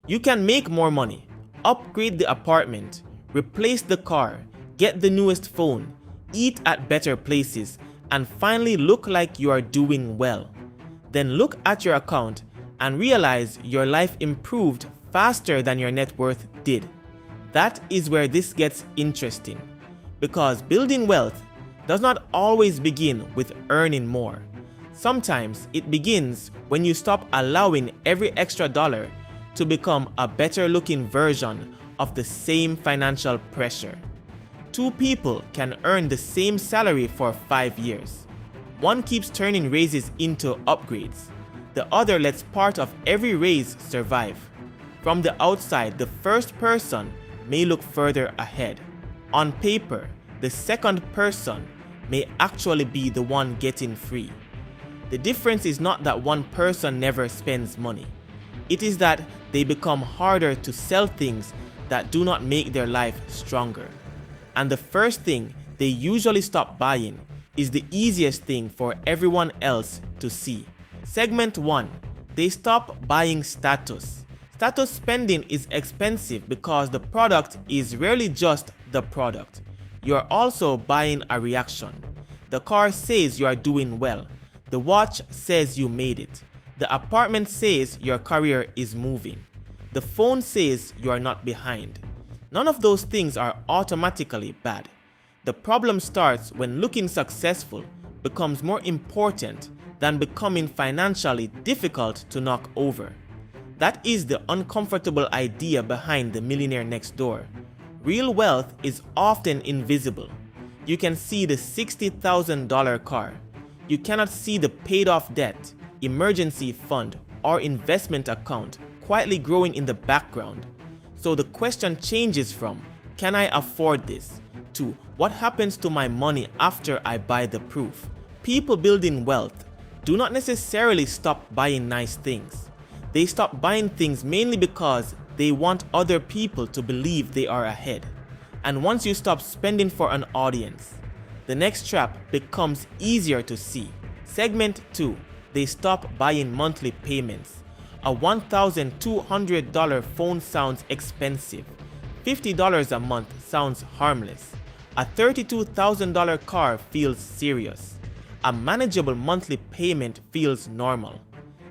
You can make more money, upgrade the apartment, replace the car, get the newest phone, eat at better places, and finally look like you are doing well. Then look at your account and realize your life improved faster than your net worth did. That is where this gets interesting, because building wealth does not always begin with earning more. Sometimes it begins when you stop allowing every extra dollar to become a better looking version of the same financial pressure. Two people can earn the same salary for 5 years. One keeps turning raises into upgrades. The other lets part of every raise survive. From the outside, the first person may look further ahead. On paper, the second person may actually be the one getting free. The difference is not that one person never spends money. It is that they become harder to sell things that do not make their life stronger. And the first thing they usually stop buying is the easiest thing for everyone else to see. Segment 1. They stop buying status. Status spending is expensive because the product is rarely just the product. You are also buying a reaction. The car says you are doing well. The watch says you made it. The apartment says your career is moving. The phone says you are not behind. None of those things are automatically bad. The problem starts when looking successful becomes more important than becoming financially difficult to knock over. That is the uncomfortable idea behind The Millionaire Next Door. Real wealth is often invisible. You can see the $60,000 car. You cannot see the paid-off debt, emergency fund, or investment account quietly growing in the background. So the question changes from, can I afford this? To, what happens to my money after I buy the proof? People building wealth do not necessarily stop buying nice things. They stop buying things mainly because they want other people to believe they are ahead. And once you stop spending for an audience, the next trap becomes easier to see. Segment 2. They stop buying monthly payments. A $1,200 phone sounds expensive. $50 a month sounds harmless. A $32,000 car feels serious. A manageable monthly payment feels normal.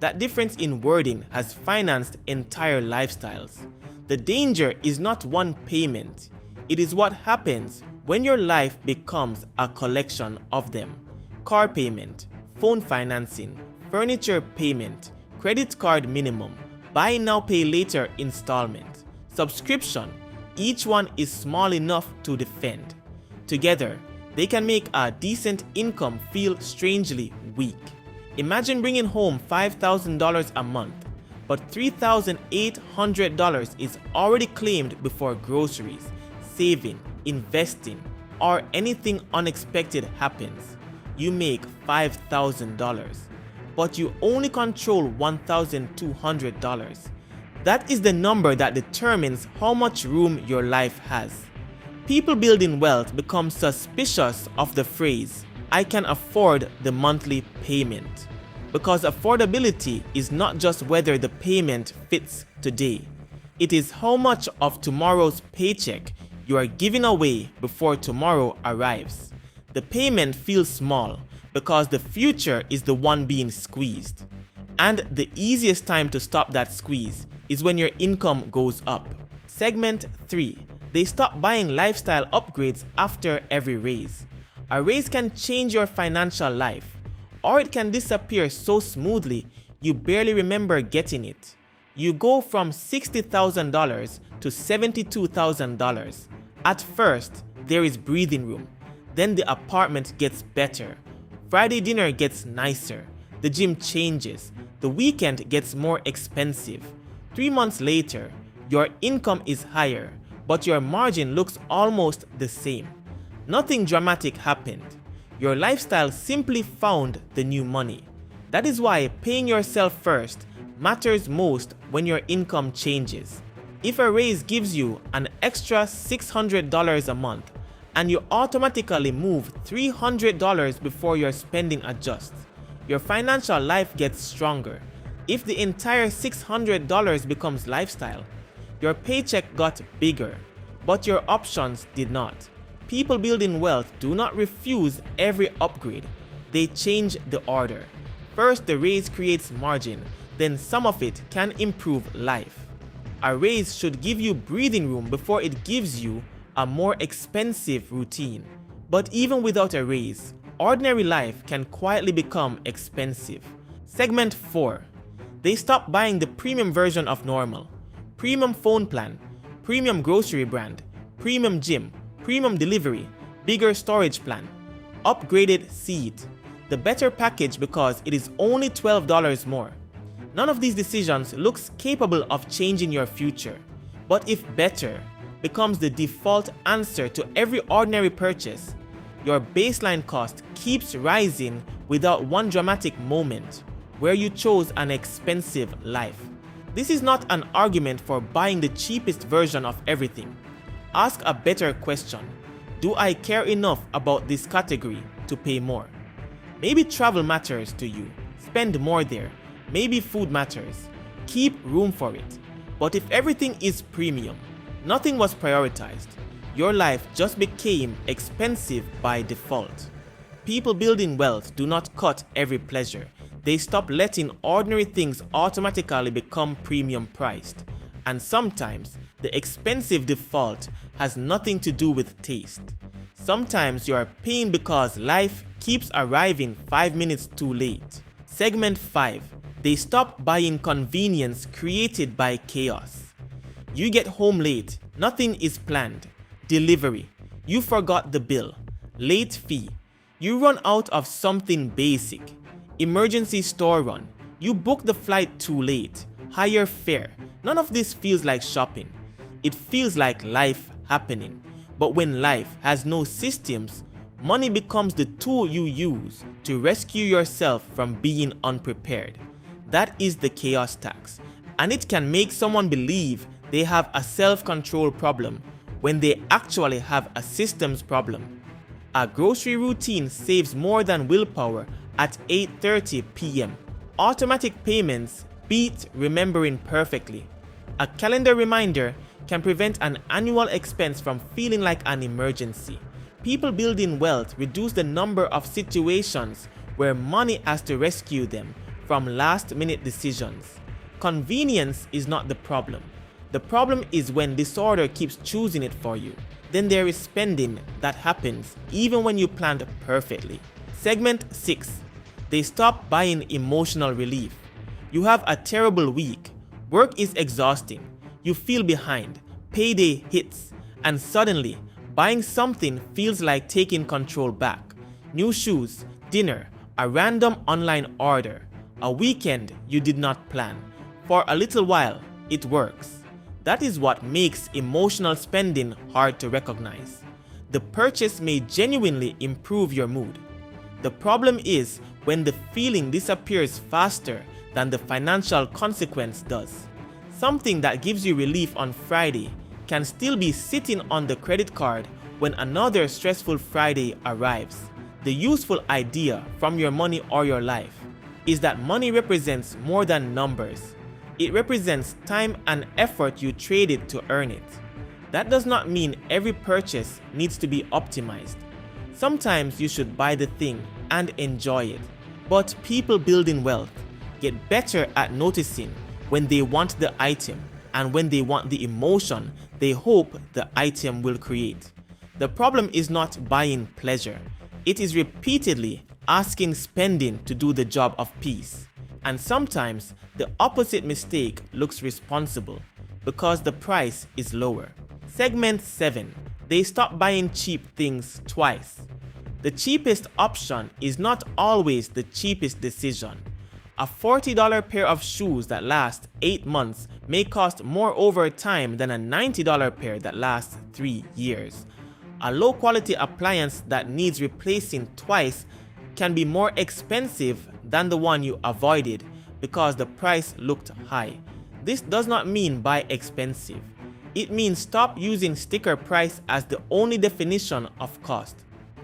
That difference in wording has financed entire lifestyles. The danger is not one payment. It is what happens when your life becomes a collection of them. Car payment, phone financing, furniture payment, credit card minimum, buy now pay later installment, subscription. Each one is small enough to defend. Together, they can make a decent income feel strangely weak. Imagine bringing home $5,000 a month, but $3,800 is already claimed before groceries, saving, investing, or anything unexpected happens. You make $5,000, but you only control $1,200. That is the number that determines how much room your life has. People building wealth become suspicious of the phrase, I can afford the monthly payment. Because affordability is not just whether the payment fits today. It is how much of tomorrow's paycheck you are giving away before tomorrow arrives. The payment feels small because the future is the one being squeezed. And the easiest time to stop that squeeze is when your income goes up. Segment 3. They stop buying lifestyle upgrades after every raise. A raise can change your financial life, or it can disappear so smoothly you barely remember getting it. You go from $60,000 to $72,000. At first, there is breathing room. Then the apartment gets better. Friday dinner gets nicer. The gym changes. The weekend gets more expensive. 3 months later, your income is higher, but your margin looks almost the same. Nothing dramatic happened. Your lifestyle simply found the new money. That is why paying yourself first matters most when your income changes. If a raise gives you an extra $600 a month and you automatically move $300 before your spending adjusts, your financial life gets stronger. If the entire $600 becomes lifestyle, your paycheck got bigger, but your options did not. People building wealth do not refuse every upgrade, they change the order. First, the raise creates margin, then some of it can improve life. A raise should give you breathing room before it gives you a more expensive routine. But even without a raise, ordinary life can quietly become expensive. Segment 4. They stop buying the premium version of normal. Premium phone plan, premium grocery brand, premium gym, premium delivery, bigger storage plan, upgraded seat, the better package because it is only $12 more. None of these decisions looks capable of changing your future. But if better becomes the default answer to every ordinary purchase, your baseline cost keeps rising without one dramatic moment where you chose an expensive life. This is not an argument for buying the cheapest version of everything. Ask a better question. Do I care enough about this category to pay more? Maybe travel matters to you. Spend more there. Maybe food matters. Keep room for it. But if everything is premium, nothing was prioritized, your life just became expensive by default. People building wealth do not cut every pleasure. They stop letting ordinary things automatically become premium priced. And sometimes, the expensive default has nothing to do with taste. Sometimes you are paying because life keeps arriving 5 minutes too late. Segment 5. They stop buying convenience created by chaos. You get home late, nothing is planned. Delivery. You forgot the bill. Late fee. You run out of something basic. Emergency store run. You book the flight too late. Higher fare. None of this feels like shopping. It feels like life happening. But when life has no systems, money becomes the tool you use to rescue yourself from being unprepared. That is the chaos tax. And it can make someone believe they have a self-control problem when they actually have a systems problem. A grocery routine saves more than willpower at 8:30 p.m. Automatic payments beat remembering perfectly. A calendar reminder can prevent an annual expense from feeling like an emergency. People building wealth reduce the number of situations where money has to rescue them from last-minute decisions. Convenience is not the problem. The problem is when disorder keeps choosing it for you. Then there is spending that happens even when you planned perfectly. Segment 6. They stop buying emotional relief. You have a terrible week. Work is exhausting. You feel behind. Payday hits. And suddenly, buying something feels like taking control back. New shoes, dinner, a random online order, a weekend you did not plan. For a little while, it works. That is what makes emotional spending hard to recognize. The purchase may genuinely improve your mood. The problem is when the feeling disappears faster than the financial consequence does. Something that gives you relief on Friday can still be sitting on the credit card when another stressful Friday arrives. The useful idea from your money or your life is that money represents more than numbers. It represents time and effort you traded to earn it. That does not mean every purchase needs to be optimized. Sometimes you should buy the thing and enjoy it. But people building wealth get better at noticing when they want the item and when they want the emotion they hope the item will create. The problem is not buying pleasure. It is repeatedly asking spending to do the job of peace. And sometimes the opposite mistake looks responsible because the price is lower. Segment 7. They stop buying cheap things twice. The cheapest option is not always the cheapest decision. A $40 pair of shoes that last 8 months may cost more over time than a $90 pair that lasts 3 years. A low quality appliance that needs replacing twice can be more expensive than the one you avoided because the price looked high. This does not mean buy expensive. It means stop using sticker price as the only definition of cost.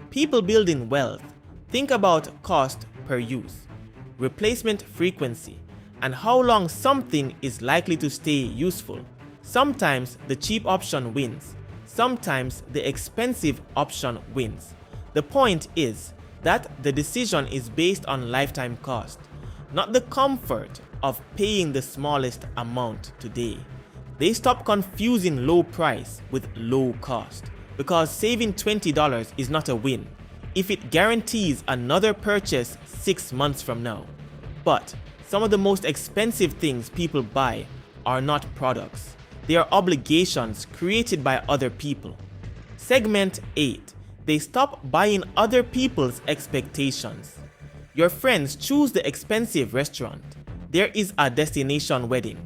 People building wealth think about cost per use, replacement frequency, and how long something is likely to stay useful. Sometimes the cheap option wins. Sometimes the expensive option wins. The point is that the decision is based on lifetime cost, not the comfort of paying the smallest amount today. They stop confusing low price with low cost, because saving $20 is not a win if it guarantees another purchase 6 months from now. But some of the most expensive things people buy are not products. They are obligations created by other people. Segment 8. They stop buying other people's expectations. Your friends choose the expensive restaurant. There is a destination wedding,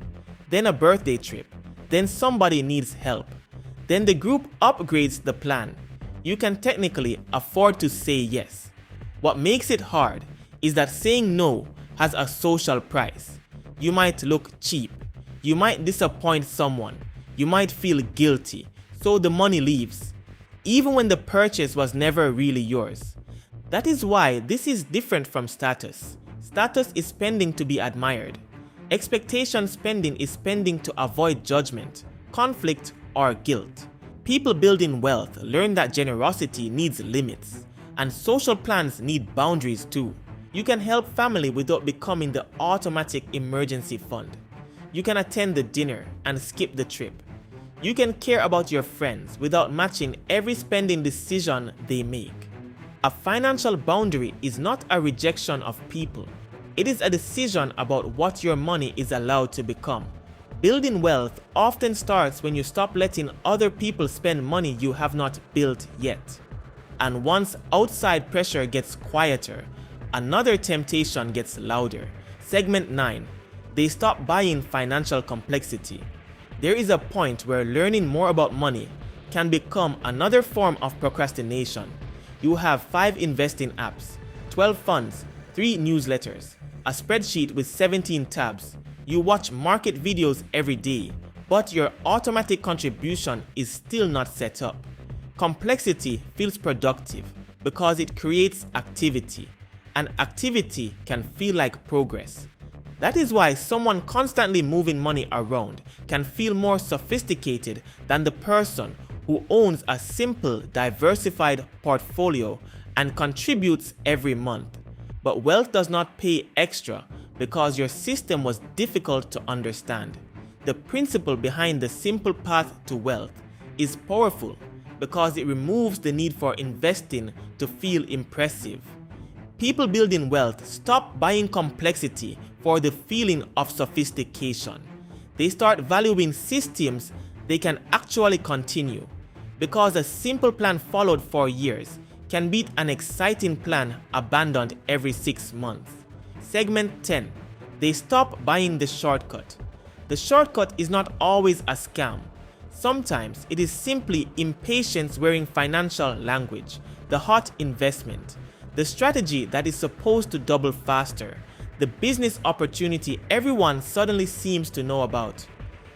then a birthday trip, then somebody needs help. Then the group upgrades the plan. You can technically afford to say yes. What makes it hard is that saying no has a social price. You might look cheap. You might disappoint someone. You might feel guilty, so the money leaves, even when the purchase was never really yours. That is why this is different from status. Status is spending to be admired. Expectation spending is spending to avoid judgment, conflict, or guilt. People building wealth learn that generosity needs limits, and social plans need boundaries too. You can help family without becoming the automatic emergency fund. You can attend the dinner and skip the trip. You can care about your friends without matching every spending decision they make. A financial boundary is not a rejection of people. It is a decision about what your money is allowed to become. Building wealth often starts when you stop letting other people spend money you have not built yet. And once outside pressure gets quieter, another temptation gets louder. Segment 9. They stop buying financial complexity. There is a point where learning more about money can become another form of procrastination. You have 5 investing apps, 12 funds, 3 newsletters, a spreadsheet with 17 tabs. You watch market videos every day, but your automatic contribution is still not set up. Complexity feels productive because it creates activity, and activity can feel like progress. That is why someone constantly moving money around can feel more sophisticated than the person who owns a simple, diversified portfolio and contributes every month. But wealth does not pay extra because your system was difficult to understand. The principle behind the simple path to wealth is powerful because it removes the need for investing to feel impressive. People building wealth stop buying complexity for the feeling of sophistication. They start valuing systems they can actually continue, because a simple plan followed for years can beat an exciting plan abandoned every 6 months. Segment 10. They stop buying the shortcut. The shortcut is not always a scam. Sometimes it is simply impatience wearing financial language, the hot investment, the strategy that is supposed to double faster, the business opportunity everyone suddenly seems to know about,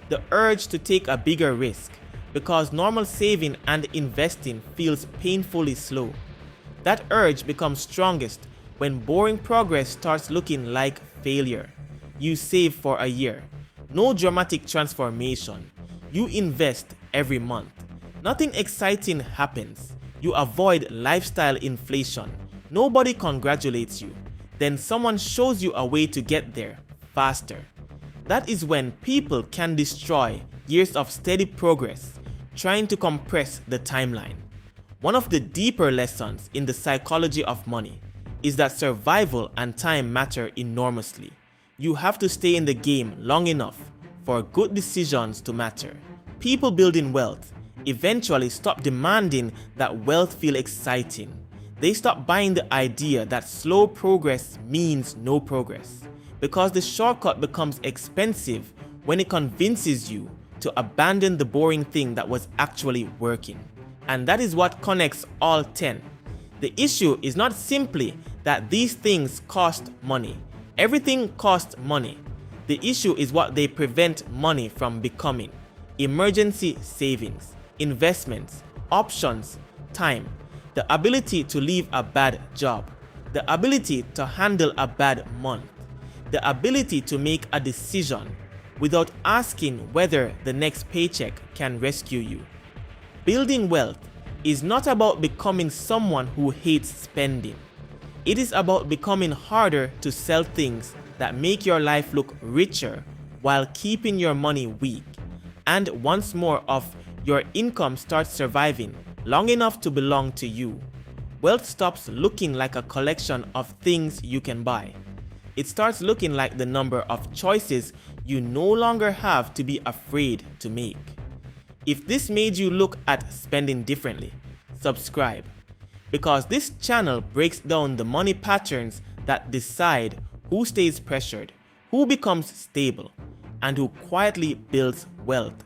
the urge to take a bigger risk because normal saving and investing feels painfully slow. That urge becomes strongest when boring progress starts looking like failure. You save for a year. No dramatic transformation. You invest every month. Nothing exciting happens. You avoid lifestyle inflation. Nobody congratulates you. Then someone shows you a way to get there faster. That is when people can destroy years of steady progress, trying to compress the timeline. One of the deeper lessons in the psychology of money is that survival and time matter enormously. You have to stay in the game long enough for good decisions to matter. People building wealth eventually stop demanding that wealth feel exciting. They stop buying the idea that slow progress means no progress, because the shortcut becomes expensive when it convinces you to abandon the boring thing that was actually working. And that is what connects all 10. The issue is not simply that these things cost money. Everything costs money. The issue is what they prevent money from becoming: emergency savings, investments, options, time, the ability to leave a bad job, the ability to handle a bad month. the ability to make a decision without asking whether the next paycheck can rescue you. Building wealth is not about becoming someone who hates spending. It is about becoming harder to sell things that make your life look richer while keeping your money weak. And once more of your income starts surviving long enough to belong to you, wealth stops looking like a collection of things you can buy. It starts looking like the number of choices you no longer have to be afraid to make. If this made you look at spending differently, subscribe, because this channel breaks down the money patterns that decide who stays pressured, who becomes stable, and who quietly builds wealth